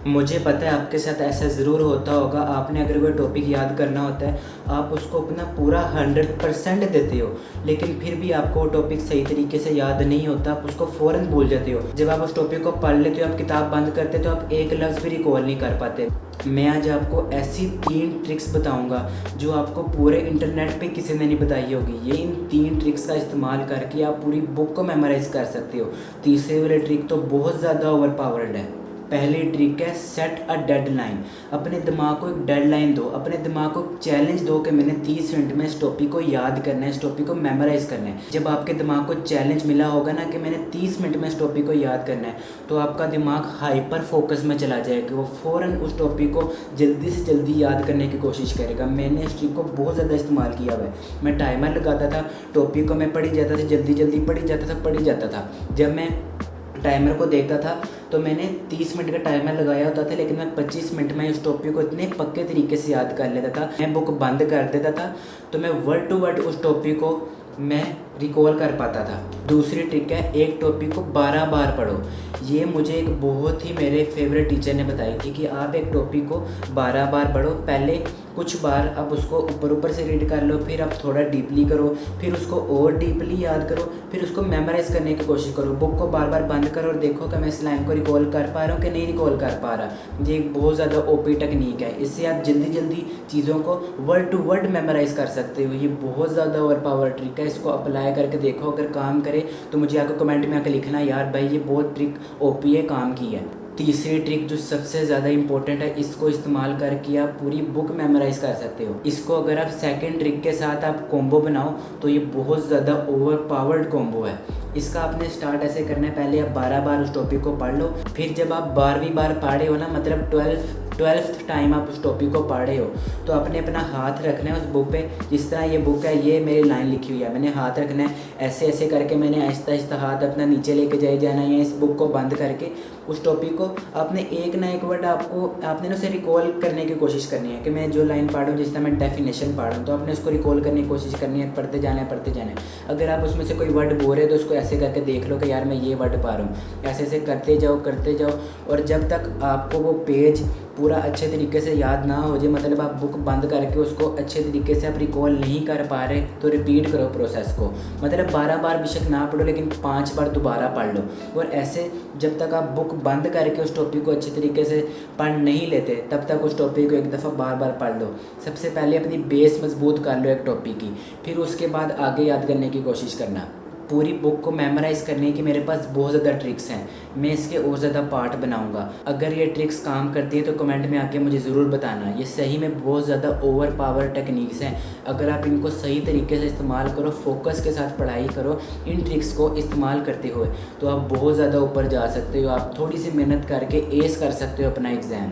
मुझे पता है आपके साथ ऐसा ज़रूर होता होगा। आपने अगर कोई टॉपिक याद करना होता है, आप उसको अपना पूरा 100% देते हो, लेकिन फिर भी आपको वो टॉपिक सही तरीके से याद नहीं होता, आप उसको फ़ौरन भूल जाते हो। जब आप उस टॉपिक को पढ़ लेते हो, आप किताब बंद करते हो, तो आप एक लफ्ज़ भी रिकॉल नहीं कर पाते। मैं आज आपको ऐसी 3 ट्रिक्स बताऊंगा जो आपको पूरे इंटरनेट पे किसी ने नहीं बताई होगी। ये इन 3 ट्रिक्स का इस्तेमाल करके आप पूरी बुक को मेमोराइज़ कर सकते हो। तीसरे वाली ट्रिक तो बहुत ज़्यादा ओवर पावर्ड है। पहली ट्रिक है सेट अ डेडलाइन। अपने दिमाग को एक डेडलाइन दो, अपने दिमाग को चैलेंज दो कि मैंने 30 मिनट में इस टॉपिक को याद करना है, इस टॉपिक को मेमोराइज़ करना है। जब आपके दिमाग को चैलेंज मिला होगा ना कि मैंने 30 मिनट में इस टॉपिक को याद करना है, तो आपका दिमाग हाइपर फोकस में चला जाएगा। वो फ़ौरन उस टॉपिक को जल्दी से जल्दी याद करने की कोशिश करेगा। मैंने इस ट्रिक को बहुत ज़्यादा इस्तेमाल किया हुआ है। मैं टाइमर लगाता था, टॉपिक को मैं पढ़ी जाता था, जल्दी जल्दी पढ़ी जाता था। जब मैं टाइमर को देखता था तो मैंने 30 मिनट का टाइमर लगाया होता था, लेकिन मैं 25 मिनट में उस टॉपिक को इतने पक्के तरीके से याद कर लेता था। मैं बुक बंद कर देता था तो मैं वर्ड टू वर्ड उस टॉपिक को मैं रिकॉल कर पाता था। दूसरी ट्रिक है एक टॉपिक को 12 बार पढ़ो। ये मुझे एक बहुत ही मेरे फेवरेट टीचर ने बताई थी कि आप एक टॉपिक को 12 बार पढ़ो। पहले कुछ बार आप उसको ऊपर से रीड कर लो, फिर आप थोड़ा डीपली करो, फिर उसको और डीपली याद करो, फिर उसको मेमोराइज़ करने की कोशिश करो। बुक को बार बार बंद करो और देखो कि मैं इस लाइन को रिकॉल कर पा रहा हूँ कि नहीं रिकॉल कर पा रहा। ये एक बहुत ज़्यादा ओपी टेक्निक है। इससे आप जल्दी जल्दी चीज़ों को वर्ड टू वर्ड मेमोराइज़ कर सकते हो। ये बहुत ज़्यादा ओवर पावर ट्रिक है। इसको अप्लाई करके देखो, अगर काम करे तो मुझे आकर कमेंट में आकर लिखना यार भाई ये बहुत ट्रिक ओपी है, काम की है। तीसरी ट्रिक जो सबसे ज़्यादा इंपॉर्टेंट है, इसको इस्तेमाल करके आप पूरी बुक मेमोराइज़ कर सकते हो। इसको अगर आप सेकंड ट्रिक के साथ आप कॉम्बो बनाओ तो ये बहुत ज़्यादा ओवर पावर्ड कॉम्बो है। इसका आपने स्टार्ट ऐसे करना है, पहले आप 12 बार उस टॉपिक को पढ़ लो, फिर जब आप 12वीं बार पढ़े हो ना, मतलब 12th टाइम आप उस टॉपिक को पढ़े हो, तो आपने अपना हाथ रखना है उस बुक पे। जिस तरह ये बुक है, ये मेरी लाइन लिखी हुई है, मैंने हाथ रखना है ऐसे ऐसे करके, मैंने आहिस्ता आहिस्ता हाथ अपना नीचे लेके जाना है। इस बुक को बंद करके उस टॉपिक को आपने एक ना एक वर्ड आपने ना उसे रिकॉल करने की कोशिश करनी है कि मैं जो लाइन पढ़ रहा हूँ, जिस तरह मैं डेफिनेशन पढ़ रहा हूँ, तो आपने उसको रिकॉल करने की कोशिश करनी है, पढ़ते जाना है। अगर आप उसमें से कोई वर्ड बोल रहे हो तो उसको ऐसे करके देख लो कि यार मैं ये वर्ड पा रहा हूँ। ऐसे ऐसे करते जाओ और जब तक आपको वो पेज पूरा अच्छे तरीके से याद ना हो जाए, मतलब आप बुक बंद करके उसको अच्छे तरीके से आप रिकॉल नहीं कर पा रहे, तो रिपीट करो प्रोसेस को। मतलब 12 बार बेशक ना पढ़ो, लेकिन 5 बार दोबारा पढ़ लो। और ऐसे जब तक आप बुक बंद करके उस टॉपिक को अच्छे तरीके से पढ़ नहीं लेते, तब तक उस टॉपिक को एक दफ़ा बार बार पढ़ लो। सबसे पहले अपनी बेस मजबूत कर लो एक टॉपिक की, फिर उसके बाद आगे याद करने की कोशिश करना। पूरी बुक को मेमोराइज़ करने की मेरे पास बहुत ज़्यादा ट्रिक्स हैं, मैं इसके और ज़्यादा पार्ट बनाऊंगा। अगर ये ट्रिक्स काम करती है तो कमेंट में आके मुझे ज़रूर बताना। ये सही में बहुत ज़्यादा ओवर पावर टेक्निक्स हैं। अगर आप इनको सही तरीके से इस्तेमाल करो, फोकस के साथ पढ़ाई करो इन ट्रिक्स को इस्तेमाल करते हुए, तो आप बहुत ज़्यादा ऊपर जा सकते हो। आप थोड़ी सी मेहनत करके एस कर सकते हो अपना एग्ज़ाम।